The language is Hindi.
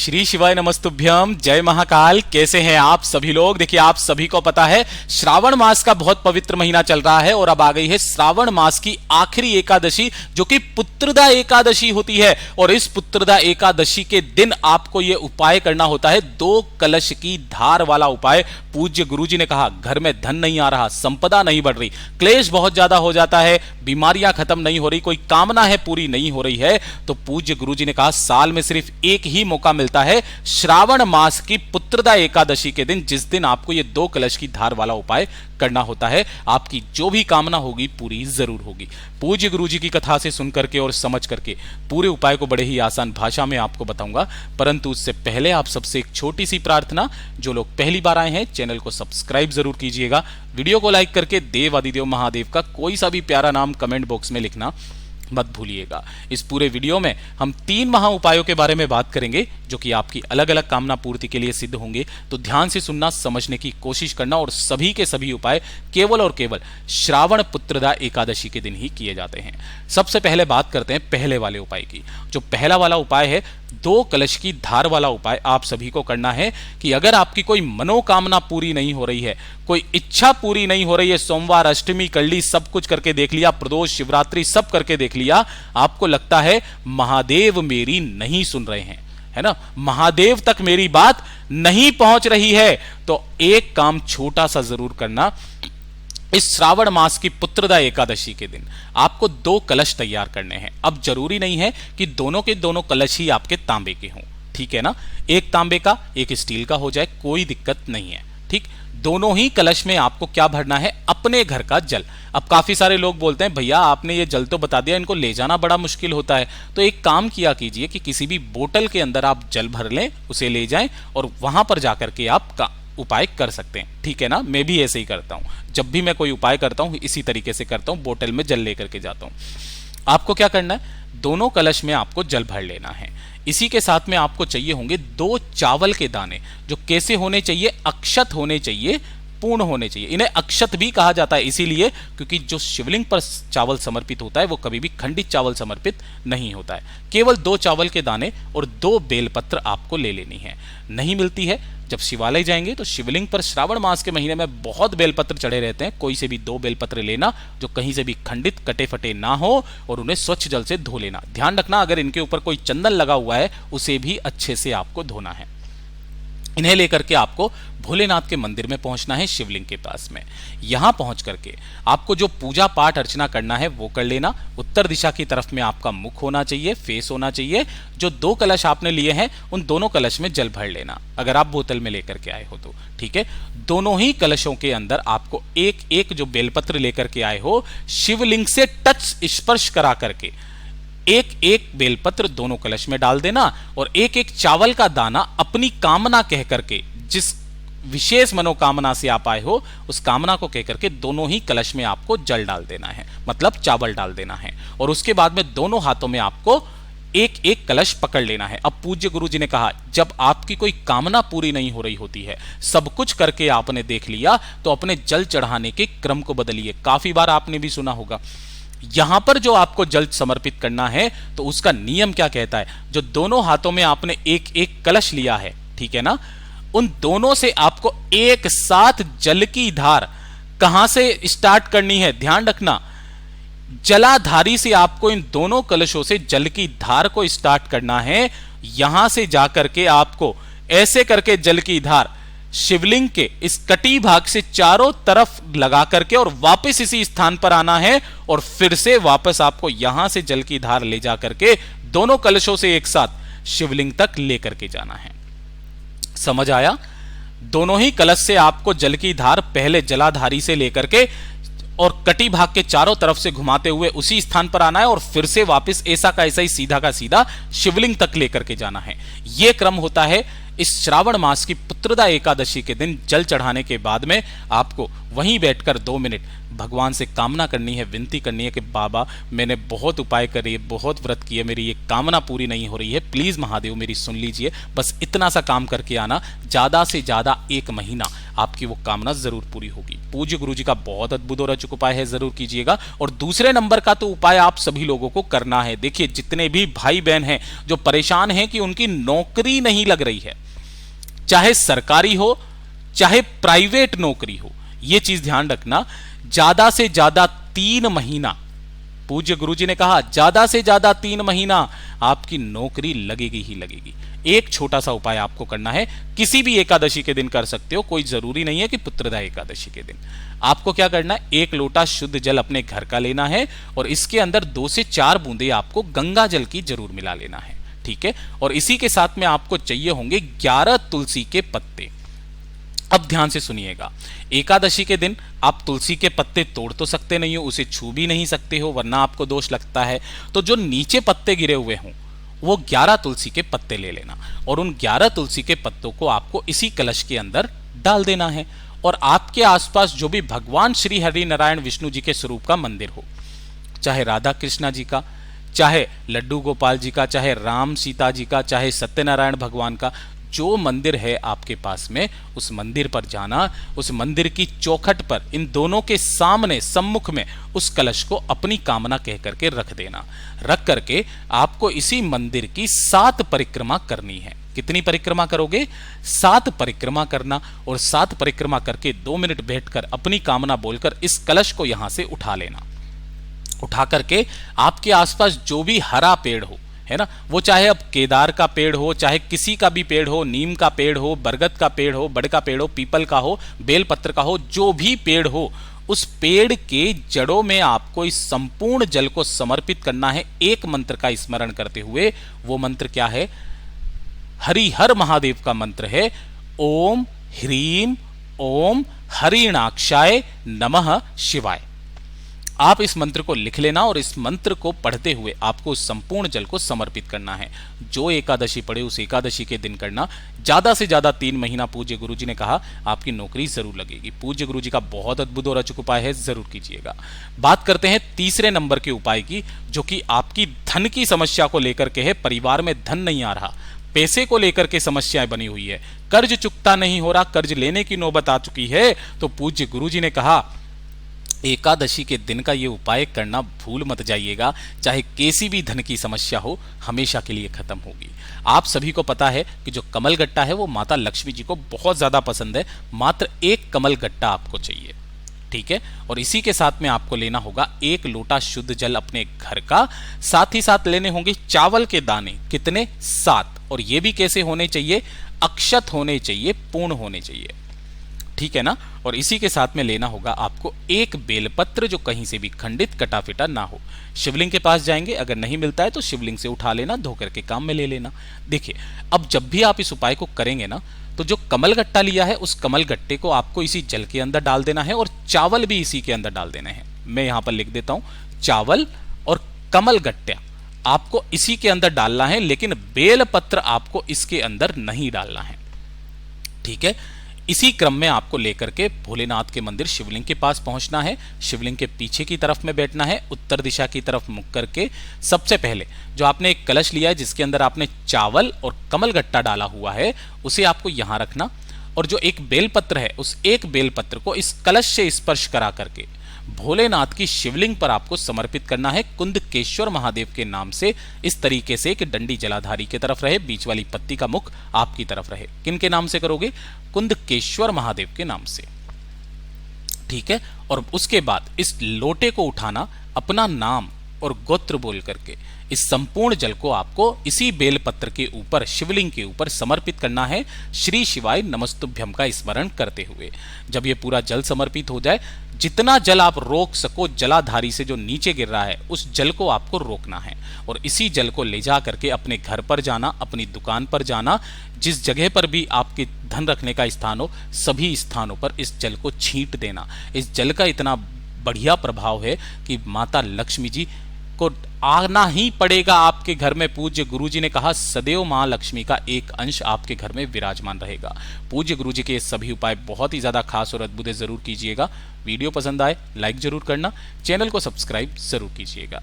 श्री शिवाय नमस्तुभ्यम, जय महाकाल। कैसे हैं आप सभी लोग? देखिए, आप सभी को पता है श्रावण मास का बहुत पवित्र महीना चल रहा है और अब आ गई है श्रावण मास की आखिरी एकादशी, जो कि पुत्रदा एकादशी होती है। और इस पुत्रदा एकादशी के दिन आपको यह उपाय करना होता है, 2 कलश की धार वाला उपाय। पूज्य गुरुजी ने कहा, घर में धन नहीं आ रहा, संपदा नहीं बढ़ रही, क्लेश बहुत ज्यादा हो जाता है, बीमारियां खत्म नहीं हो रही, कोई कामना है पूरी नहीं हो रही है, तो पूज्य गुरुजी ने कहा साल में सिर्फ एक ही मौका मिलता है, श्रावण मास की पुत्रदा एकादशी के दिन, जिस दिन आपको ये 2 कलश की धार वाला उपाय करना होता है। आपकी जो भी कामना होगी पूरी जरूर होगी। पूज्य गुरुजी की कथा से सुन करके और समझ करके पूरे उपाय को बड़े ही आसान भाषा में आपको बताऊंगा, परंतु उससे पहले आप सबसे एक छोटी सी प्रार्थना, जो लोग पहली बार आए हैं चैनल को सब्सक्राइब जरूर कीजिएगा, वीडियो को लाइक करके देव आदिदेव महादेव का कोई सा भी प्यारा नाम कमेंट बॉक्स में लिखना मत भूलिएगा। इस पूरे वीडियो में हम 3 महा उपायों के बारे में बात करेंगे, जो कि आपकी अलग अलग कामना पूर्ति के लिए सिद्ध होंगे। तो ध्यान से सुनना, समझने की कोशिश करना, और सभी के सभी उपाय केवल और केवल श्रावण पुत्रदा एकादशी के दिन ही किए जाते हैं। सबसे पहले बात करते हैं पहले वाले उपाय की। जो पहला वाला उपाय है 2 कलश की धार वाला उपाय, आप सभी को करना है कि अगर आपकी कोई मनोकामना पूरी नहीं हो रही है, कोई इच्छा पूरी नहीं हो रही है, सोमवार अष्टमी कर ली, सब कुछ करके देख लिया, प्रदोष शिवरात्रि सब करके देख लिया, आपको लगता है महादेव मेरी नहीं सुन रहे हैं, है ना, महादेव तक मेरी बात नहीं पहुंच रही है, तो एक काम छोटा सा जरूर करना। इस श्रावण मास की पुत्रदा एकादशी के दिन आपको 2 कलश तैयार करने हैं। अब जरूरी नहीं है कि दोनों के दोनों कलश ही आपके तांबे के हों, ठीक है ना, एक तांबे का एक स्टील का हो जाए, कोई दिक्कत नहीं है, ठीक। दोनों ही कलश में आपको क्या भरना है? अपने घर का जल। अब काफी सारे लोग बोलते हैं, भैया आपने ये जल तो बता दिया, इनको ले जाना बड़ा मुश्किल होता है, तो एक काम किया कीजिए कि किसी भी बोतल के अंदर आप जल भर लें, उसे ले जाएं और वहां पर जाकर के आप उपाय कर सकते हैं, ठीक है ना। मैं भी ऐसे ही करता हूं, जब भी मैं कोई उपाय करता हूं इसी तरीके से करता हूं, बोतल में जल लेकर के जाता हूं। आपको क्या करना है? दोनों कलश में आपको जल भर लेना है। इसी के साथ में आपको चाहिए होंगे 2 चावल के दाने, जो कैसे होने चाहिए? अक्षत होने चाहिए, पूर्ण होने चाहिए। इन्हें अक्षत भी कहा जाता है इसीलिए क्योंकि जो शिवलिंग पर चावल समर्पित होता है वो कभी भी खंडित चावल समर्पित नहीं होता है। केवल 2 चावल के दाने और 2 बेलपत्र आपको ले लेनी है। नहीं मिलती है, जब शिवालय जाएंगे तो शिवलिंग पर श्रावण मास के महीने में बहुत बेलपत्र चढ़े रहते हैं, कोई से भी 2 बेलपत्र लेना जो कहीं से भी खंडित कटे फटे ना हो, और उन्हें स्वच्छ जल से धो लेना। ध्यान रखना, अगर इनके ऊपर कोई चंदन लगा हुआ है उसे भी अच्छे से आपको धोना है। इन्हें लेकर के आपको भोलेनाथ के मंदिर में पहुंचना है, शिवलिंग के पास में। यहां पहुंच करके आपको जो पूजा पाठ अर्चना करना है वो कर लेना। उत्तर दिशा की तरफ में आपका मुख होना चाहिए, फेस होना चाहिए। जो 2 कलश आपने लिए हैं उन दोनों कलश में जल भर लेना, अगर आप बोतल में लेकर के आए हो तो, ठीक है। दोनों ही कलशों के अंदर आपको एक एक जो बेलपत्र लेकर के आए हो, शिवलिंग से टच स्पर्श करा करके एक एक बेलपत्र दोनों कलश में डाल देना, और एक एक चावल का दाना अपनी कामना कह करके, जिस विशेष मनोकामना से आप आए हो उस कामना को कह करके दोनों ही कलश में आपको जल डाल देना है, मतलब चावल डाल देना है। और उसके बाद में दोनों हाथों में आपको एक एक कलश पकड़ लेना है। अब पूज्य गुरुजी ने कहा, जब आपकी कोई कामना पूरी नहीं हो रही होती है, सब कुछ करके आपने देख लिया, तो अपने जल चढ़ाने के क्रम को बदलिए। काफी बार आपने भी सुना होगा, यहां पर जो आपको जल समर्पित करना है तो उसका नियम क्या कहता है? जो दोनों हाथों में आपने एक एक कलश लिया है, ठीक है ना, उन दोनों से आपको एक साथ जल की धार कहां से स्टार्ट करनी है? ध्यान रखना, जलाधारी से आपको इन दोनों कलशों से जल की धार को स्टार्ट करना है। यहां से जाकर के आपको ऐसे करके जल की धार शिवलिंग के इस कटी भाग से चारों तरफ लगा करके और वापस इसी स्थान पर आना है, और फिर से वापस आपको यहां से जल की धार ले जाकर के दोनों कलशों से एक साथ शिवलिंग तक लेकर के जाना है। समझ आया? दोनों ही कलश से आपको जल की धार पहले जलाधारी से लेकर के और कटी भाग के चारों तरफ से घुमाते हुए उसी स्थान पर आना है, और फिर से वापस ऐसा का ऐसा ही सीधा का सीधा शिवलिंग तक लेकर के जाना है। यह क्रम होता है इस श्रावण मास की पुत्रदा एकादशी के दिन। जल चढ़ाने के बाद में आपको वहीं बैठकर 2 मिनट भगवान से कामना करनी है, विनती करनी है कि बाबा मैंने बहुत उपाय करे, बहुत व्रत किए, मेरी ये कामना पूरी नहीं हो रही है, प्लीज महादेव मेरी सुन लीजिए। बस इतना सा काम करके आना। ज्यादा से ज्यादा 1 महीना आपकी वो कामना जरूर पूरी होगी। पूज्य गुरु जी का बहुत अद्भुत और अचूक उपाय है, जरूर कीजिएगा। और दूसरे नंबर का तो उपाय आप सभी लोगों को करना है। देखिए, जितने भी भाई बहन हैं जो परेशान हैं कि उनकी नौकरी नहीं लग रही है, चाहे सरकारी हो चाहे प्राइवेट नौकरी हो, यह चीज ध्यान रखना, ज्यादा से ज्यादा 3 महीना, पूज्य गुरुजी ने कहा ज्यादा से ज्यादा 3 महीना आपकी नौकरी लगेगी ही लगेगी। एक छोटा सा उपाय आपको करना है, किसी भी एकादशी के दिन कर सकते हो, कोई जरूरी नहीं है कि पुत्रदा एकादशी के दिन। आपको क्या करना है, 1 लोटा शुद्ध जल अपने घर का लेना है और इसके अंदर 2 से 4 बूंदे आपको गंगा जल की जरूर मिला लेना है, ठीक है। और इसी के साथ में आपको चाहिए होंगे 11 तुलसी के पत्ते। अब ध्यान से सुनिएगा, एकादशी के दिन आप तुलसी के पत्ते तोड़ तो सकते नहीं हो, उसे छू भी नहीं सकते हो वरना आपको दोष लगता है। तो जो नीचे पत्ते गिरे हुए हों वो 11 तुलसी के पत्ते ले लेना और उन 11 तुलसी के पत्तों को आपको इसी कलश के अंदर डाल देना है। और आपके आसपास जो भी भगवान श्री हरि नारायण विष्णु जी के स्वरूप का मंदिर हो, चाहे राधा कृष्णा जी का, चाहे लड्डू गोपाल जी का, चाहे राम सीता जी का, चाहे सत्यनारायण भगवान का, जो मंदिर है आपके पास में, उस मंदिर पर जाना, उस मंदिर की चौखट पर इन दोनों के सामने सम्मुख में उस कलश को अपनी कामना कह करके रख देना। रख करके आपको इसी मंदिर की 7 परिक्रमा करनी है। कितनी परिक्रमा करोगे? 7 परिक्रमा करना। और 7 परिक्रमा करके 2 मिनट बैठकर अपनी कामना बोलकर इस कलश को यहां से उठा लेना। उठा करके आपके आसपास जो भी हरा पेड़ हो, है ना, वो चाहे अब केदार का पेड़ हो, चाहे किसी का भी पेड़ हो, नीम का पेड़ हो, बरगद का पेड़ हो, बड़ का पेड़ हो, पीपल का हो, बेलपत्र का हो, जो भी पेड़ हो, उस पेड़ के जड़ों में आपको इस संपूर्ण जल को समर्पित करना है एक मंत्र का स्मरण करते हुए। वो मंत्र क्या है? हरिहर महादेव का मंत्र है, ओम ह्रीम ओम हरिणाक्षाय नमः शिवाय। आप इस मंत्र को लिख लेना और इस मंत्र को पढ़ते हुए आपको उस संपूर्ण जल को समर्पित करना है। जो एकादशी पड़े उस एकादशी के दिन करना। ज्यादा से ज्यादा 3 महीना पूज्य गुरुजी ने कहा आपकी नौकरी जरूर लगेगी। पूज्य गुरुजी का बहुत अद्भुत और अचूक उपाय है, जरूर कीजिएगा। बात करते हैं तीसरे नंबर के उपाय की, जो कि आपकी धन की समस्या को लेकर के है। परिवार में धन नहीं आ रहा, पैसे को लेकर के समस्याएं बनी हुई है, कर्ज चुकता नहीं हो रहा, कर्ज लेने की नौबत आ चुकी है, तो पूज्य गुरुजी ने कहा एकादशी के दिन का ये उपाय करना भूल मत जाइएगा। चाहे कैसी भी धन की समस्या हो, हमेशा के लिए खत्म होगी। आप सभी को पता है कि जो कमल गट्टा है वो माता लक्ष्मी जी को बहुत ज्यादा पसंद है। मात्र 1 कमल गट्टा आपको चाहिए, ठीक है। और इसी के साथ में आपको लेना होगा 1 लोटा शुद्ध जल अपने घर का। साथ ही साथ लेने होंगे चावल के दाने। कितने? 7। और ये भी कैसे होने चाहिए? अक्षत होने चाहिए, पूर्ण होने चाहिए, ठीक है ना। और इसी के साथ में लेना होगा आपको 1 बेलपत्र, जो कहीं से भी खंडित कटा फिटा ना हो। शिवलिंग के पास जाएंगे, अगर नहीं मिलता है तो शिवलिंग से उठा लेना, धो करके काम में ले लेना। देखिए, अब जब भी आप इस उपाय को करेंगे ना, तो जो कमल गट्टा लिया है उस कमल गट्टे को आपको इसी जल के अंदर डाल देना है और चावल भी इसी के अंदर डाल देना है। मैं यहां पर लिख देता हूं, चावल और कमल गट्टा आपको इसी के अंदर डालना है, लेकिन बेलपत्र आपको इसके अंदर नहीं डालना है, ठीक है। इसी क्रम में आपको लेकर के भोलेनाथ के मंदिर शिवलिंग के पास पहुंचना है। शिवलिंग के पीछे की तरफ में बैठना है, उत्तर दिशा की तरफ मुख करके। सबसे पहले जो आपने एक कलश लिया है जिसके अंदर आपने चावल और कमल गट्टा डाला हुआ है, उसे आपको यहां रखना। और जो एक बेलपत्र है, उस एक बेलपत्र को इस कलश से स्पर्श करा करके भोलेनाथ की शिवलिंग पर आपको समर्पित करना है कुंदकेश्वर महादेव के नाम से। इस तरीके से कि डंडी जलाधारी की तरफ रहे, बीच वाली पत्ती का मुख आपकी तरफ रहे। किन के नाम से करोगे? कुंदकेश्वर महादेव के नाम से, ठीक है। और उसके बाद इस लोटे को उठाना, अपना नाम और गोत्र बोल करके इस संपूर्ण जल को आपको इसी बेलपत्र के ऊपर, शिवलिंग के ऊपर समर्पित करना है, श्री शिवाय नमस्तुभ्यम का स्मरण करते हुए। जब ये पूरा जल समर्पित हो जाए, जितना जल आप रोक सको जलाधारी से जो नीचे गिर रहा है, उस जल को आपको रोकना है और इसी जल को ले जा करके अपने घर पर जाना, अपनी दुकान पर जाना, जिस जगह पर भी आपके धन रखने का स्थान हो, सभी स्थानों पर इस जल को छींट देना। इस जल का इतना बढ़िया प्रभाव है कि माता लक्ष्मी जी को आना ही पड़ेगा आपके घर में। पूज्य गुरुजी ने कहा सदैव मां लक्ष्मी का एक अंश आपके घर में विराजमान रहेगा। पूज्य गुरुजी के सभी उपाय बहुत ही ज्यादा खास और अद्भुत है, जरूर कीजिएगा। वीडियो पसंद आए लाइक जरूर करना, चैनल को सब्सक्राइब जरूर कीजिएगा।